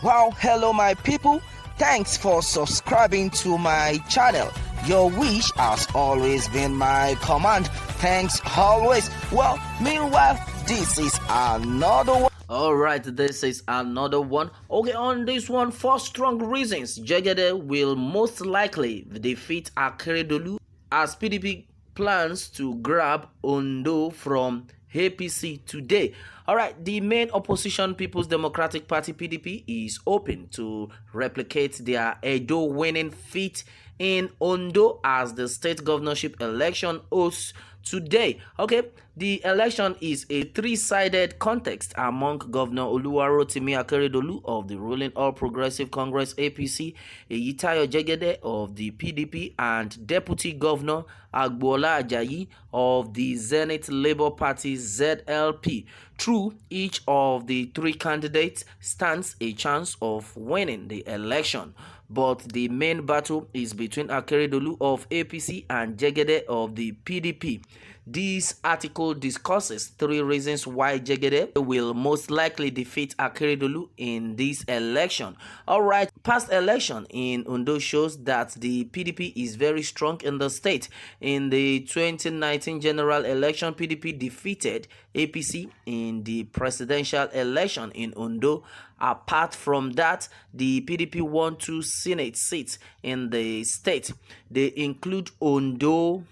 Wow, hello my people. Thanks for subscribing to my channel. Your wish has always been my command. Thanks always. Well, meanwhile, this is another one. Alright, this is another one. Okay, on this one, 4 strong reasons Jegede will most likely defeat Akeredolu as PDP plans to grab Ondo from APC today. Alright, the main opposition People's Democratic Party PDP is open to replicate their Edo winning feat in Ondo as the state governorship election hosts today. Okay, the election is a three-sided contest among Governor Oluwarotimi Akeredolu of the ruling All Progressive Congress APC, Eyitayo Jegede of the PDP, and Deputy Governor Agboola Ajayi of the Zenith Labour Party ZLP. Through each of the three candidates stands a chance of winning the election, but the main battle is between Akeredolu of APC and Jegede of the PDP. This article discusses 3 reasons why Jegede will most likely defeat Akeredolu in this election. Alright, past election in Ondo shows that the PDP is very strong in the state. In the 2019 general election, PDP defeated APC in the presidential election in Ondo. Apart from that, the PDP won 2 Senate seats in the state. They include Ondo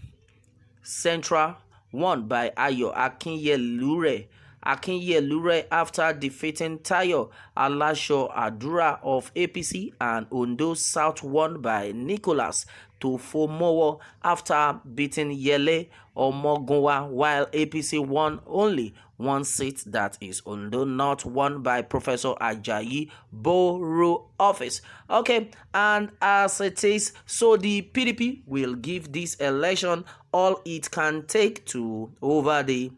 Central, won by Ayo Akeredolu after defeating Tayo Alasho Adura of APC, and Ondo South won by Nicholas Tofomowo after beating Yele Omogunwa, while APC won only 1 seat, that is Ondo North, won by Professor Ajayi Borough Office. Okay, and as it is, so the PDP will give this election all it can take to over the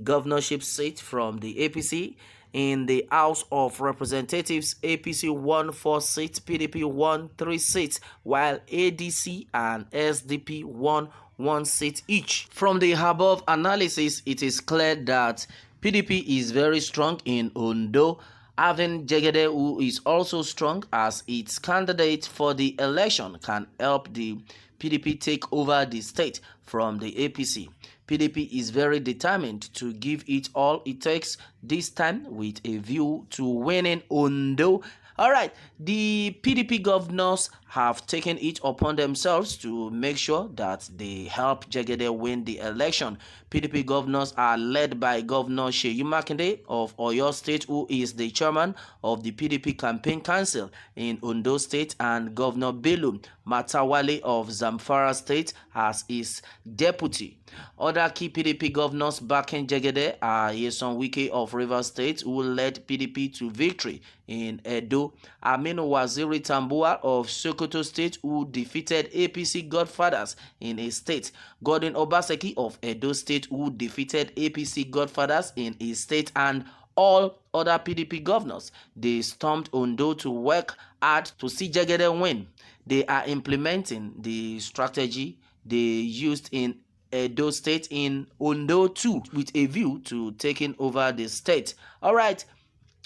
governorship seat from the APC. In the House of Representatives, APC won 4 seats, PDP won 3 seats, while ADC and SDP won 1 seat each. From the above analysis, it is clear that PDP is very strong in Ondo, having Jegede, who is also strong as its candidate for the election, can help the PDP take over the state from the APC. PDP is very determined to give it all it takes this time with a view to winning Ondo. Alright, the PDP governors have taken it upon themselves to make sure that they help Jegede win the election. PDP governors are led by Governor Seyi Makinde of Oyo State, who is the chairman of the PDP Campaign Council in Ondo State, and Governor Bello Matawale of Zamfara State as his deputy. Other key PDP governors backing Jegede are Nyesom Wike of Rivers State, who led PDP to victory in Edo, Aminu Waziri Tambuwal of Sokoto State, who defeated APC godfathers in a state, Gordon Obaseki of Edo State, who defeated APC godfathers in a state, and all other PDP governors. They stormed Ondo to work hard to see Jegede win. They are implementing the strategy they used in Edo State in Ondo too, with a view to taking over the state. Alright,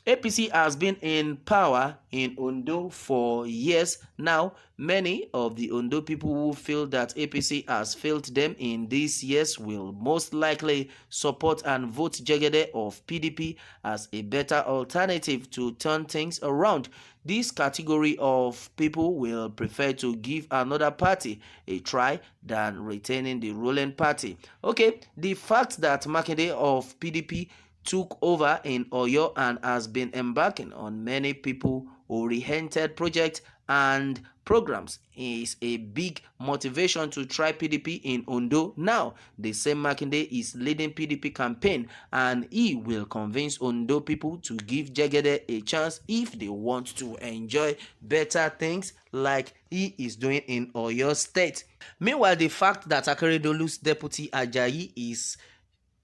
APC has been in power in Ondo for years now. Many of the Ondo people who feel that APC has failed them in these years will most likely support and vote Jegede of PDP as a better alternative to turn things around. This category of people will prefer to give another party a try than retaining the ruling party. Okay, the fact that Makinde of PDP took over in Oyo and has been embarking on many people-oriented projects and programs is a big motivation to try PDP in Ondo. Now, the same Makinde is leading PDP campaign, and he will convince Ondo people to give Jegede a chance if they want to enjoy better things like he is doing in Oyo State. Meanwhile, the fact that Akeredolu's deputy Ajayi is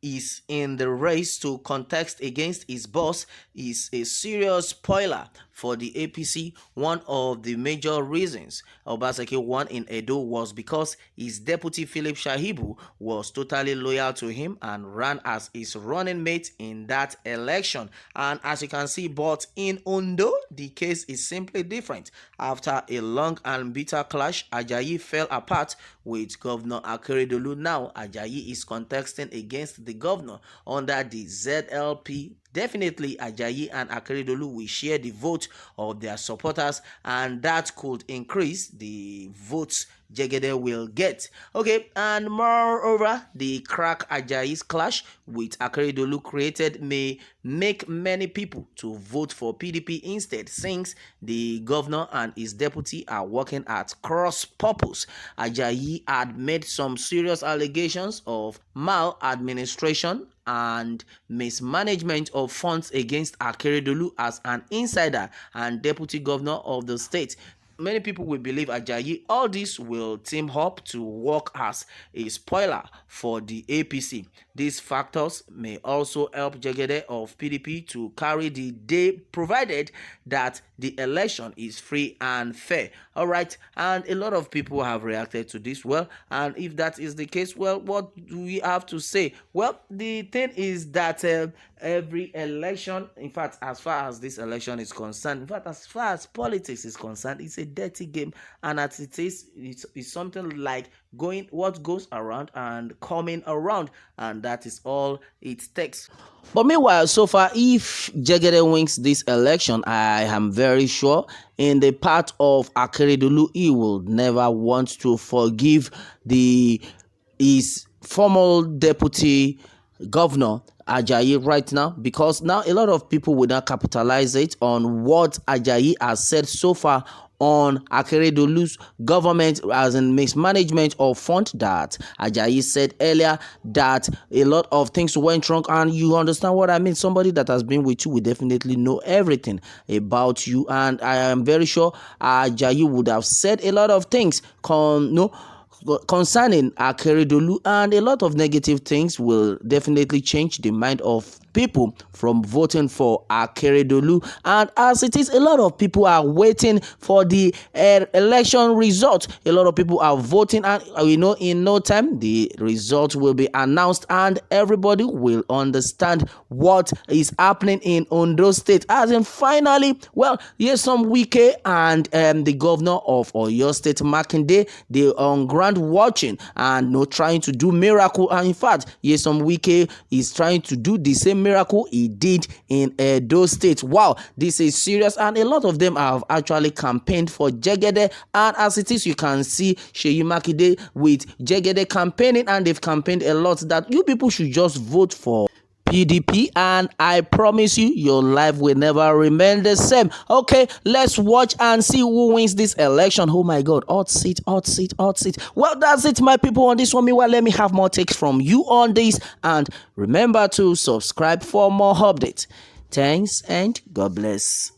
is in the race to contest against his boss is a serious spoiler for the APC. One of the major reasons Obaseki won in Edo was because his deputy Philip Shahibu was totally loyal to him and ran as his running mate in that election. And as you can see, but in Ondo, the case is simply different. After a long and bitter clash, Ajayi fell apart with Governor Akeredolu. Now Ajayi is contesting against the governor under the ZLP. Definitely Ajayi and Akeredolu will share the vote of their supporters, and that could increase the votes Jegede will get. Okay, and moreover, the crack Ajayi's clash with Akeredolu created may make many people to vote for PDP instead, since the governor and his deputy are working at cross purpose. Ajayi had made some serious allegations of maladministration and mismanagement of funds against Akeredolu as an insider and deputy governor of the state. Many people will believe Ajayi. All this will team up to work as a spoiler for the APC. These factors may also help Jegede of PDP to carry the day, provided that the election is free and fair. All right, and a lot of people have reacted to this. Well, and if that is the case, well, what do we have to say? Well, the thing is that every election, in fact, as far as this election is concerned, in fact, as far as politics is concerned, it's a dirty game, and as it is, it's something like going what goes around and coming around, and that is all it takes. But meanwhile, so far, if Jegede wins this election, I am very sure in the part of Akeredolu, he will never want to forgive his former deputy governor Ajayi right now, because now a lot of people will not capitalize it on what Ajayi has said so far on Akeredolu's government as in mismanagement of fund. That Ajayi said earlier that a lot of things went wrong, and you understand what I mean. Somebody that has been with you will definitely know everything about you, and I am very sure Ajayi would have said a lot of things concerning Akeredolu, and a lot of negative things will definitely change the mind of people from voting for Akeredolu. And as it is, a lot of people are waiting for the election result. A lot of people are voting, and we know in no time the result will be announced and everybody will understand what is happening in Ondo State. As in, finally, well, here's some Wike and the governor of Oyo State, Makinde, they on ground watching and trying to do miracle. And in fact, here's some Wike is trying to do the same miracle he did in Edo State. Wow, this is serious, and a lot of them have actually campaigned for Jegede. And as it is, you can see Seyi Makinde with Jegede campaigning, and they've campaigned a lot that you people should just vote for PDP, and I promise you, your life will never remain the same. Okay, let's watch and see who wins this election. Oh my God, hot seat, hot seat, hot seat. Well, that's it, my people, on this one. Meanwhile, let me have more takes from you on this, and remember to subscribe for more updates. Thanks, and God bless.